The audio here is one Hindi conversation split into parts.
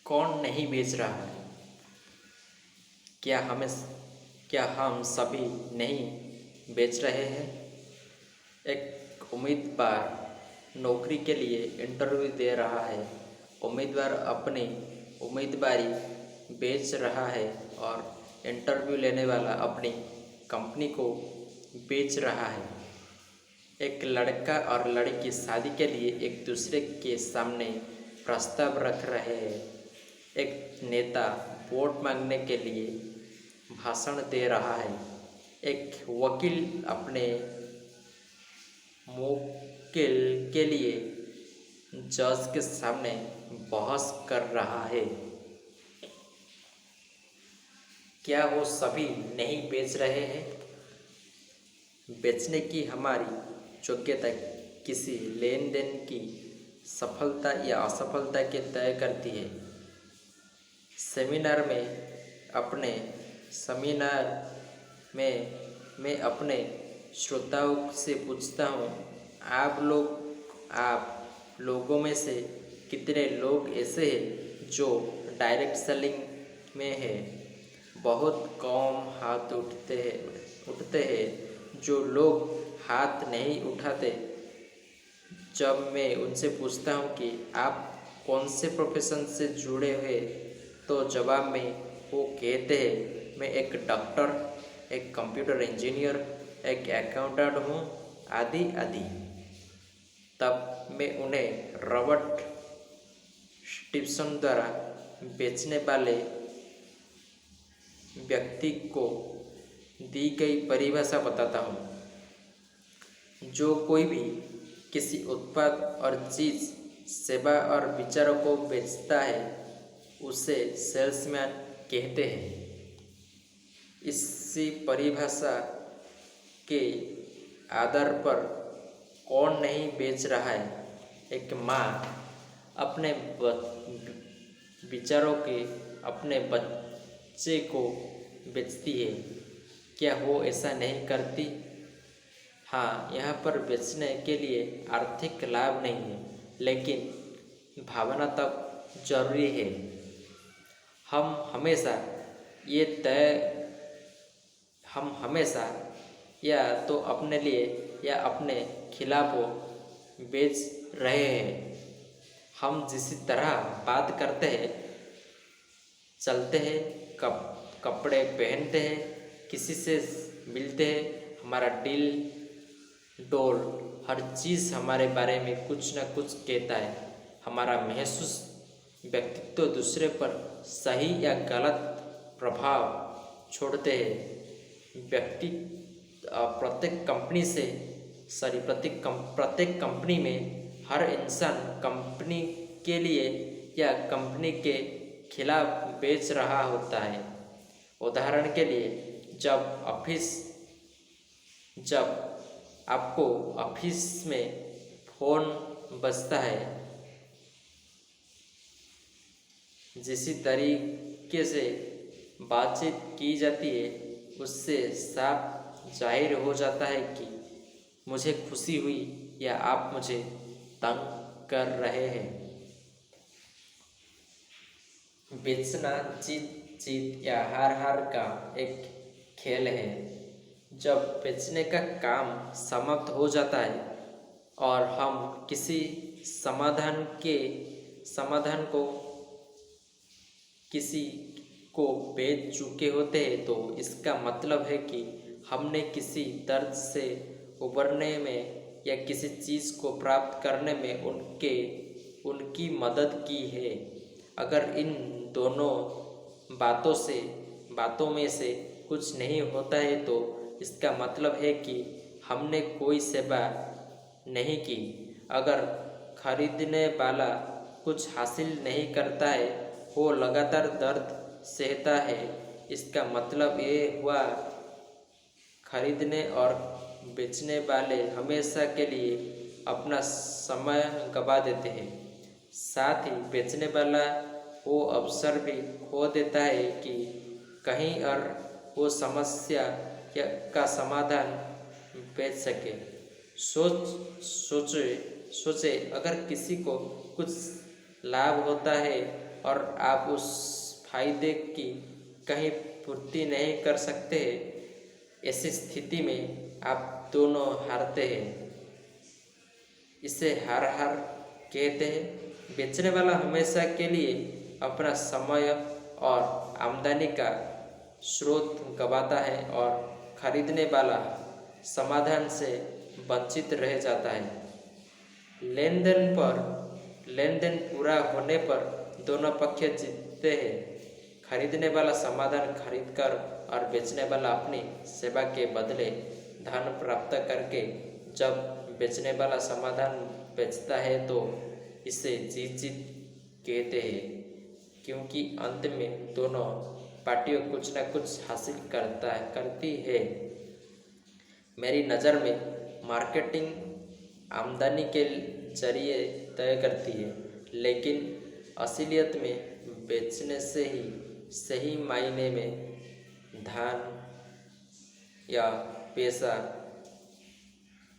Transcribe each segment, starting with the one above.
कौन नहीं बेच रहा है? क्या हमें क्या हम सभी नहीं बेच रहे हैं? एक उम्मीदवार नौकरी के लिए इंटरव्यू दे रहा है। उम्मीदवार अपनी उम्मीदवारी बेच रहा है और इंटरव्यू लेने वाला अपनी कंपनी को बेच रहा है। एक लड़का और लड़की शादी के लिए एक दूसरे के सामने प्रस्ताव रख रहे हैं। एक नेता वोट मांगने के लिए भाषण दे रहा है। एक वकील अपने मुवक्किल के लिए जज के सामने बहस कर रहा है। क्या वो सभी नहीं बेच रहे हैं? बेचने की हमारी योग्यता किसी लेन देन की सफलता या असफलता के तय करती है। सेमिनार में मैं अपने श्रोताओं से पूछता हूँ, आप लोगों में से कितने लोग ऐसे हैं जो डायरेक्ट सेलिंग में है? बहुत कम हाथ उठते हैं। जो लोग हाथ नहीं उठाते, जब मैं उनसे पूछता हूँ कि आप कौन से प्रोफेशन से जुड़े हुए, तो जवाब में वो कहते हैं, मैं एक डॉक्टर, एक कंप्यूटर इंजीनियर, एक अकाउंटेंट हूँ, आदि आदि। तब मैं उन्हें रॉबर्ट स्टीफंसन द्वारा बेचने वाले व्यक्ति को दी गई परिभाषा बताता हूँ। जो कोई भी किसी उत्पाद और चीज़, सेवा और विचारों को बेचता है, उसे सेल्समैन कहते हैं। इसी परिभाषा के आधार पर कौन नहीं बेच रहा है? एक माँ अपने विचारों के अपने बच्चे को बेचती है। क्या वो ऐसा नहीं करती? हाँ, यहाँ पर बेचने के लिए आर्थिक लाभ नहीं है, लेकिन भावना तक जरूरी है। हम हमेशा या तो अपने लिए या अपने खिलाफ बेच रहे हैं। हम जिस तरह बात करते हैं, चलते हैं, कपड़े पहनते हैं, किसी से मिलते हैं, हमारा दिल डोल, हर चीज़ हमारे बारे में कुछ न कुछ कहता है। हमारा महसूस व्यक्तित्व दूसरे पर सही या गलत प्रभाव छोड़ते हैं। प्रत्येक कंपनी में हर इंसान कंपनी के लिए या कंपनी के खिलाफ बेच रहा होता है। उदाहरण के लिए, जब आपको ऑफिस में फ़ोन बजता है, जिस तरीके से बातचीत की जाती है, उससे साफ जाहिर हो जाता है कि मुझे खुशी हुई या आप मुझे तंग कर रहे हैं। बेचना जीत या हार का एक खेल है। जब बेचने का काम समाप्त हो जाता है और हम किसी समाधान को किसी को बेच चुके होते हैं, तो इसका मतलब है कि हमने किसी दर्द से उबरने में या किसी चीज़ को प्राप्त करने में उनकी मदद की है। अगर इन दोनों बातों में से कुछ नहीं होता है, तो इसका मतलब है कि हमने कोई सेवा नहीं की। अगर खरीदने वाला कुछ हासिल नहीं करता है, वो लगातार दर्द सहता है, इसका मतलब ये हुआ खरीदने और बेचने वाले हमेशा के लिए अपना समय गंवा देते हैं। साथ ही बेचने वाला वो अवसर भी खो देता है कि कहीं और वो समस्या का समाधान बेच सके। सोचे अगर किसी को कुछ लाभ होता है और आप उस फायदे की कहीं पूर्ति नहीं कर सकते, ऐसी स्थिति में आप दोनों हारते हैं। इसे हार हार कहते हैं। बेचने वाला हमेशा के लिए अपना समय और आमदनी का स्रोत गंवाता है और खरीदने वाला समाधान से वंचित रह जाता है। लेन देन पूरा होने पर दोनों पक्ष जीतते हैं। खरीदने वाला समाधान खरीदकर और बेचने वाला अपनी सेवा के बदले धन प्राप्त करके। जब बेचने वाला समाधान बेचता है तो इसे जीत जीत कहते हैं, क्योंकि अंत में दोनों पार्टियां कुछ न कुछ हासिल करती है। मेरी नज़र में मार्केटिंग आमदनी के जरिए तय करती है, लेकिन असलियत में बेचने से ही सही मायने में धन या पैसा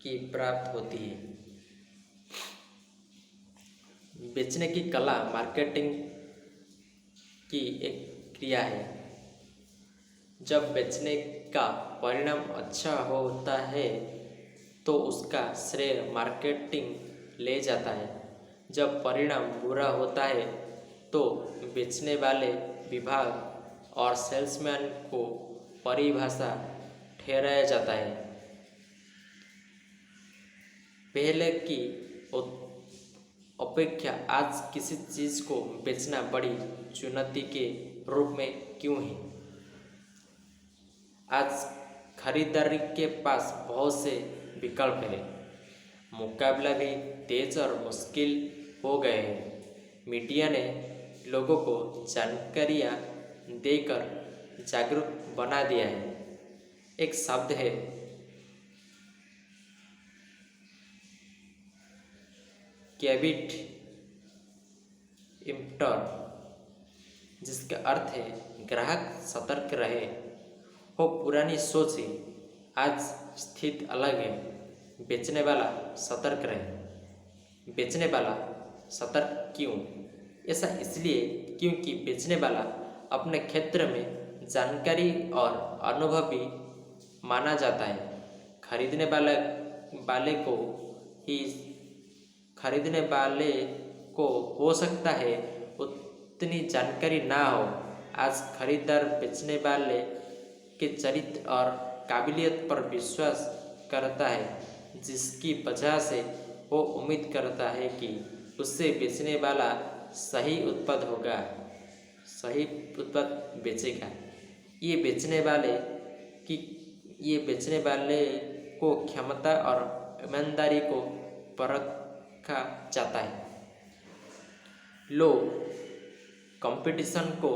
की प्राप्त होती है। बेचने की कला मार्केटिंग की एक क्रिया है। जब बेचने का परिणाम अच्छा होता है तो उसका श्रेय मार्केटिंग ले जाता है। जब परिणाम बुरा होता है तो बेचने वाले विभाग और सेल्समैन को परिभाषा ठहराया जाता है। पहले की अपेक्षा आज किसी चीज़ को बेचना बड़ी चुनौती के रूप में क्यों है? आज खरीदार के पास बहुत से विकल्प हैं, मुकाबला भी तेज और मुश्किल हो गए हैं। मीडिया ने लोगों को जानकारियाँ देकर जागरूक बना दिया है। एक शब्द है कैबिट इम्प्टर, जिसका अर्थ है ग्राहक सतर्क रहे। वो पुरानी सोच है, आज स्थिति अलग है। बेचने वाला सतर्क रहे। बेचने वाला सतर्क क्यों? ऐसा इसलिए क्योंकि बेचने वाला अपने क्षेत्र में जानकारी और अनुभवी माना जाता है। खरीदने वाले को हो सकता है उतनी जानकारी ना हो। आज खरीदार बेचने वाले के चरित्र और काबिलियत पर विश्वास करता है, जिसकी वजह से वो उम्मीद करता है कि उससे बेचने वाला सही उत्पाद बेचेगा। ये बेचने वाले को क्षमता और ईमानदारी को परखा जाता है। लोग कंपटीशन को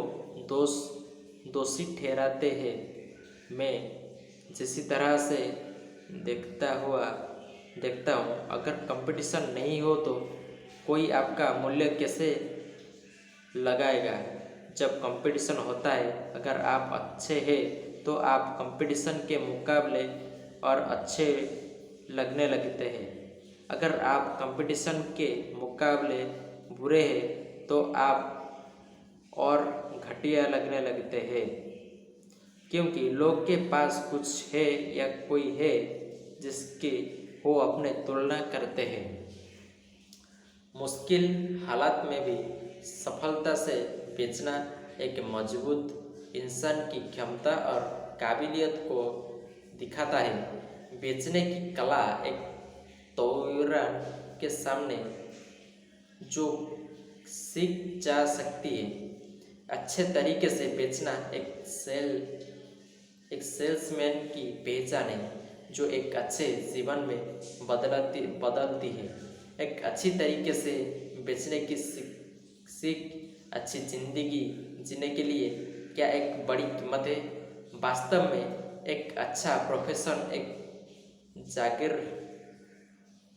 दोषी ठहराते हैं। मैं जिस तरह से देखता हूँ, अगर कंपटीशन नहीं हो तो कोई आपका मूल्य कैसे लगाएगा? जब कंपटीशन होता है, अगर आप अच्छे हैं तो आप कंपटीशन के मुकाबले और अच्छे लगने लगते हैं। अगर आप कंपटीशन के मुकाबले बुरे हैं तो आप और घटिया लगने लगते हैं, क्योंकि लोग के पास कुछ है या कोई है जिसकी वो अपने तुलना करते हैं। मुश्किल हालात में भी सफलता से बेचना एक मजबूत इंसान की क्षमता और काबिलियत को दिखाता है। बेचने की कला एक तोरण के सामने जो सीख जा सकती है। अच्छे तरीके से बेचना एक सेल्समैन की पहचान है, जो एक अच्छे जीवन में बदलती है। एक अच्छी तरीके से बेचने की सीख अच्छी जिंदगी जीने के लिए क्या एक बड़ी कीमत है। वास्तव में एक अच्छा प्रोफेशन एक जागिर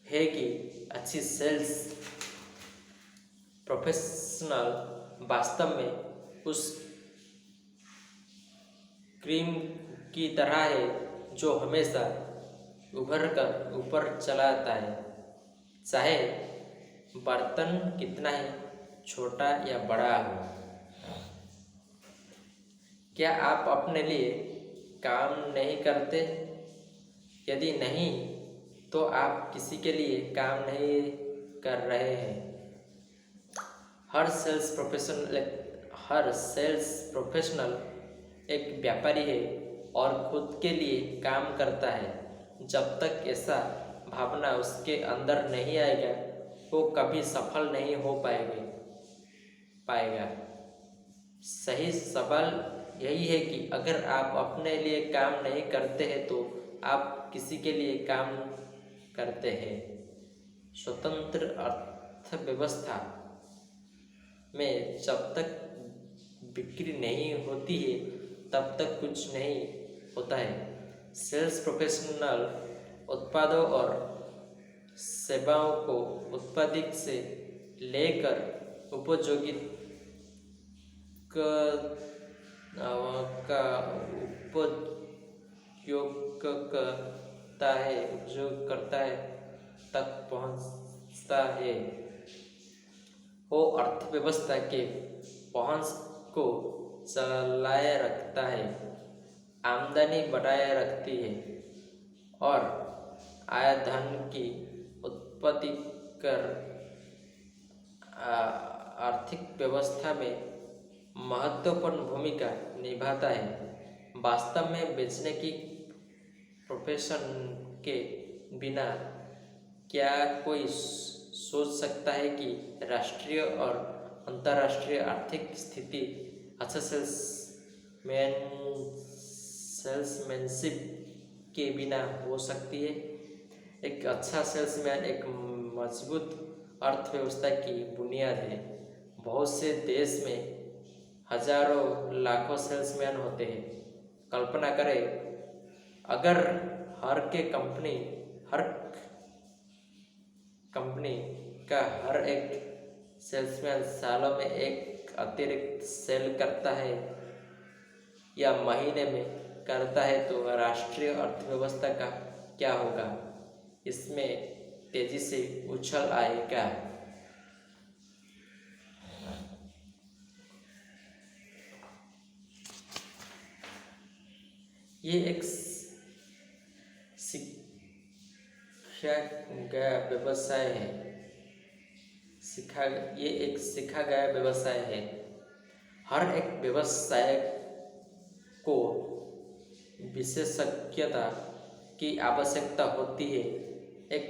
है कि अच्छी सेल्स प्रोफेशनल वास्तव में उस क्रीम की तरह है जो हमेशा उभर कर ऊपर चला आता है, चाहे बर्तन कितना ही छोटा या बड़ा हो। क्या आप अपने लिए काम नहीं करते? यदि नहीं, तो आप किसी के लिए काम नहीं कर रहे हैं। हर सेल्स प्रोफेशनल एक व्यापारी है और खुद के लिए काम करता है। जब तक ऐसा भावना उसके अंदर नहीं आएगा, वो कभी सफल नहीं हो पाएगा। सही सवाल यही है कि अगर आप अपने लिए काम नहीं करते हैं तो आप किसी के लिए काम करते हैं। स्वतंत्र अर्थव्यवस्था में जब तक बिक्री नहीं होती है तब तक कुछ नहीं होता है। सेल्स प्रोफेशनल उत्पादों और सेवाओं को उत्पादित से लेकर उपयोगित का उपयोगकर्ता है तक पहुंचता है। वो अर्थव्यवस्था के पहुंच को चलाए रखता है, आमदनी बढ़ाए रखती है और आय धन की उत्पत्ति कर आर्थिक व्यवस्था में महत्वपूर्ण भूमिका निभाता है। वास्तव में बेचने की प्रोफेशन के बिना क्या कोई सोच सकता है कि राष्ट्रीय और अंतर्राष्ट्रीय आर्थिक स्थिति अच्छा सेल्समैनशिप के बिना हो सकती है? एक अच्छा सेल्समैन एक मजबूत अर्थव्यवस्था की बुनियाद है। बहुत से देश में हजारों लाखों सेल्समैन होते हैं। कल्पना करें, अगर हर कंपनी का हर एक सेल्समैन सालों में एक अतिरिक्त सेल करता है या महीने में करता है तो राष्ट्रीय अर्थव्यवस्था का क्या होगा? इसमें तेजी से उछल आएगा। ये एक सीखा गया व्यवसाय है। हर एक व्यवसाय को विशेषज्ञता की आवश्यकता होती है। एक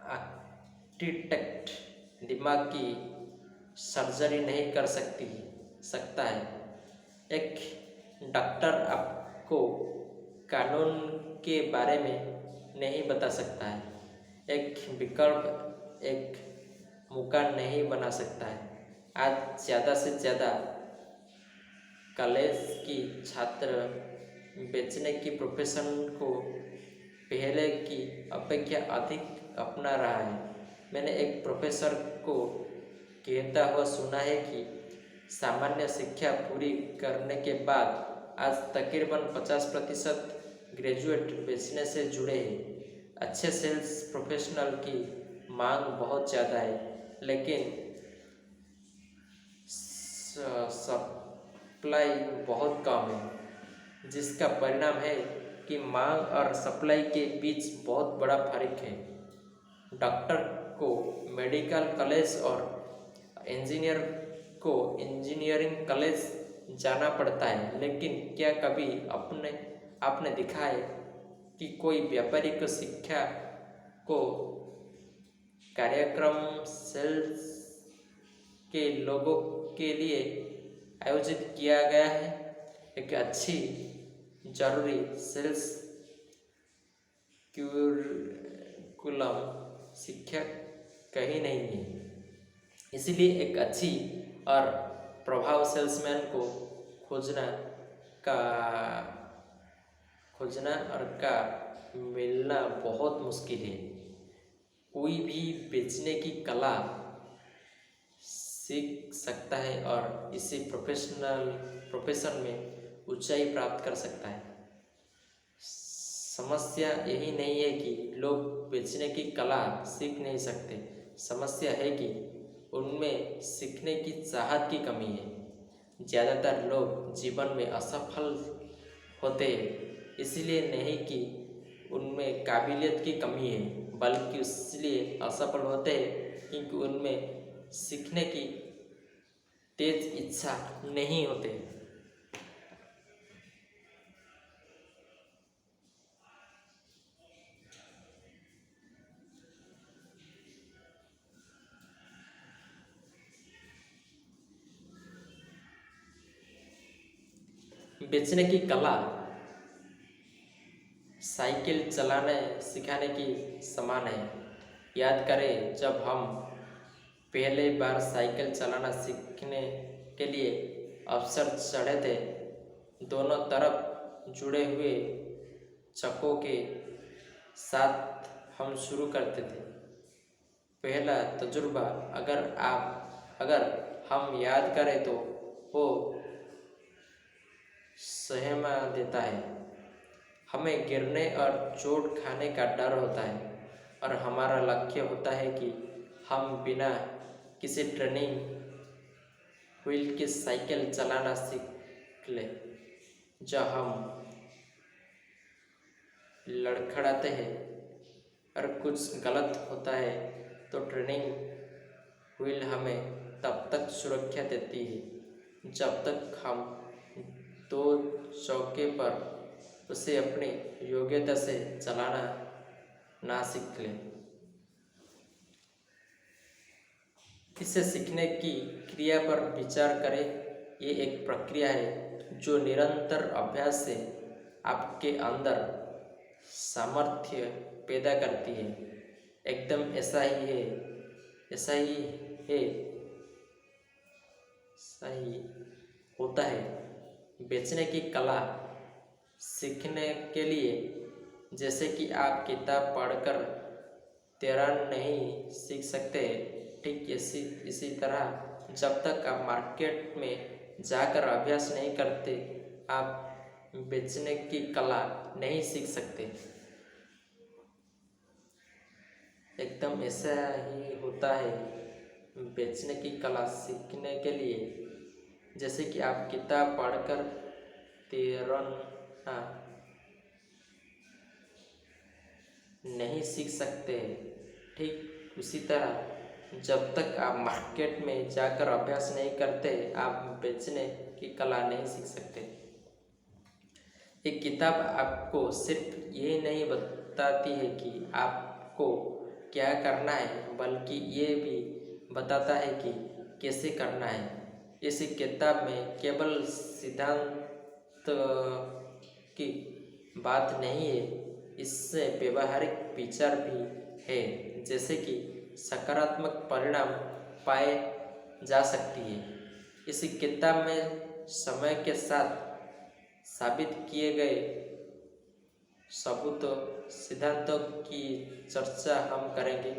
आर्किटेक्ट दिमाग की सर्जरी नहीं कर सकता है। एक डॉक्टर आपको कानून के बारे में नहीं बता सकता है। एक विकल्प एक मकान नहीं बना सकता है। आज ज़्यादा से ज़्यादा कॉलेज की छात्र बेचने की प्रोफेशन को पहले की अपेक्षा अधिक अपना रहा है। मैंने एक प्रोफेसर को कहता हुआ सुना है कि सामान्य शिक्षा पूरी करने के बाद आज तकरीबन 50% ग्रेजुएट बेचने से जुड़े हैं। अच्छे सेल्स प्रोफेशनल की मांग बहुत ज़्यादा है, लेकिन सप्लाई बहुत कम है, जिसका परिणाम है कि मांग और सप्लाई के बीच बहुत बड़ा फर्क है। डॉक्टर को मेडिकल कॉलेज और इंजीनियर को इंजीनियरिंग कॉलेज जाना पड़ता है, लेकिन क्या कभी आपने देखा है कि कोई व्यापारी को शिक्षा को कार्यक्रम सेल्स के लोगों के लिए आयोजित किया गया है? एक अच्छी जरूरी सेल्स क्यूरिकुलम शिक्षा कहीं नहीं है। इसलिए एक अच्छी और प्रभाव सेल्समैन को खोजना और मिलना बहुत मुश्किल है। कोई भी बेचने की कला सीख सकता है और इसी प्रोफेशन में ऊंचाई प्राप्त कर सकता है। समस्या यही नहीं है कि लोग बेचने की कला सीख नहीं सकते। समस्या है कि उनमें सीखने की चाहत की कमी है। ज़्यादातर लोग जीवन में असफल होते हैं इसलिए नहीं कि उनमें काबिलियत की कमी है, बल्कि इसलिए असफल होते हैं क्योंकि उनमें सीखने की तेज इच्छा नहीं होते। बेचने की कला साइकिल चलाने सिखाने की समान है। याद करें जब हम पहले बार साइकिल चलाना सीखने के लिए अवसर चढ़े थे, दोनों तरफ जुड़े हुए चक्कों के साथ हम शुरू करते थे। पहला तजुर्बा अगर हम याद करें तो वो सहमा देता है। हमें गिरने और चोट खाने का डर होता है और हमारा लक्ष्य होता है कि हम बिना किसी ट्रेनिंग व्हील की साइकिल चलाना सीख लें। जब हम लड़खड़ाते हैं और कुछ गलत होता है तो ट्रेनिंग व्हील हमें तब तक सुरक्षा देती है जब तक हम दो चौके पर उसे अपनी योग्यता से चलाना ना सीख लें। इसे सीखने की क्रिया पर विचार करें। ये एक प्रक्रिया है जो निरंतर अभ्यास से आपके अंदर सामर्थ्य पैदा करती है। एकदम ऐसा ही है ऐसा ही है सही होता है। बेचने की कला सीखने के लिए जैसे कि आप किताब पढ़कर तैरना नहीं सीख सकते, ठीक इसी तरह जब तक आप मार्केट में जाकर अभ्यास नहीं करते आप बेचने की कला नहीं सीख सकते। एकदम ऐसा ही होता है। बेचने की कला सीखने के लिए जैसे कि आप किताब पढ़कर तैरना नहीं सीख सकते, ठीक उसी तरह जब तक आप मार्केट में जाकर अभ्यास नहीं करते आप बेचने की कला नहीं सीख सकते। एक किताब आपको सिर्फ ये नहीं बताती है कि आपको क्या करना है, बल्कि ये भी बताता है कि कैसे करना है। इस किताब में केवल सिद्धांत की बात नहीं है, इससे व्यवहारिक विचार भी है, जैसे कि सकारात्मक परिणाम पाए जा सकती है। इस किताब में समय के साथ साबित किए गए सबूतों सिद्धांतों की चर्चा हम करेंगे,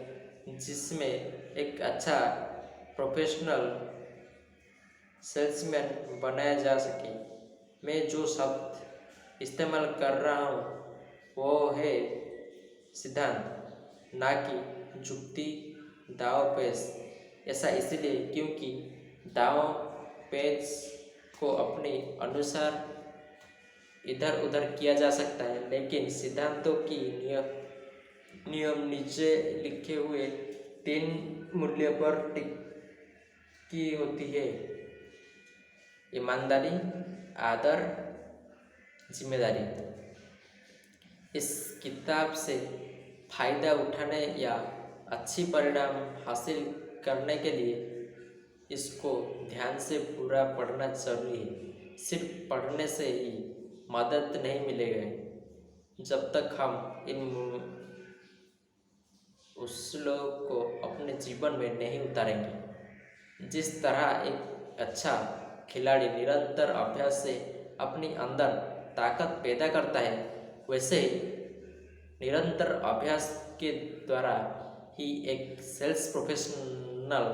जिसमें एक अच्छा प्रोफेशनल सेल्समैन बनाया जा सके। मैं जो शब्द इस्तेमाल कर रहा हूँ वो है सिद्धांत, ना कि जुक्ति दाव पेच। ऐसा इसलिए क्योंकि दाव पेच को अपने अनुसार इधर उधर किया जा सकता है, लेकिन सिद्धांतों की नियम नीचे लिखे हुए 3 मूल्य पर टिकी होती है: ईमानदारी, आदर, जिम्मेदारी। इस किताब से फायदा उठाने या अच्छी परिणाम हासिल करने के लिए इसको ध्यान से पूरा पढ़ना जरूरी है। सिर्फ पढ़ने से ही मदद नहीं मिलेगा जब तक हम इन उसूलों को अपने जीवन में नहीं उतारेंगे। जिस तरह एक अच्छा खिलाड़ी निरंतर अभ्यास से अपने अंदर ताकत पैदा करता है, वैसे ही निरंतर अभ्यास के द्वारा ही एक सेल्स प्रोफेशनल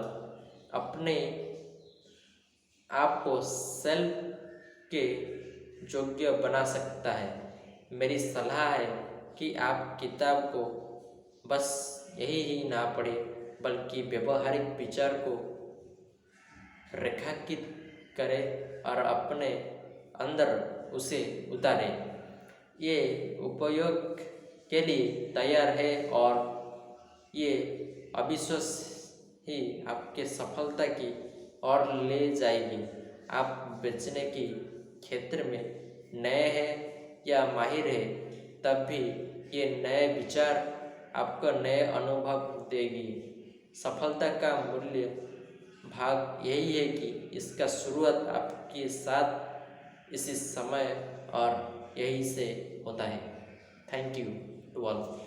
अपने आप को सेल्फ के योग्य बना सकता है। मेरी सलाह है कि आप किताब को बस यही ही ना पढ़ें बल्कि व्यवहारिक विचार को रेखांकित करें और अपने अंदर उसे उतारें। ये उपयोग के लिए तैयार है और ये अविश्वास ही आपके सफलता की ओर ले जाएगी। आप बेचने के क्षेत्र में नए हैं या माहिर हैं, तब भी ये नए विचार आपको नए अनुभव देगी। सफलता का मूल्य भाग यही है कि इसका शुरुआत आपके साथ इसी समय और यही से होता है। Thank you to all.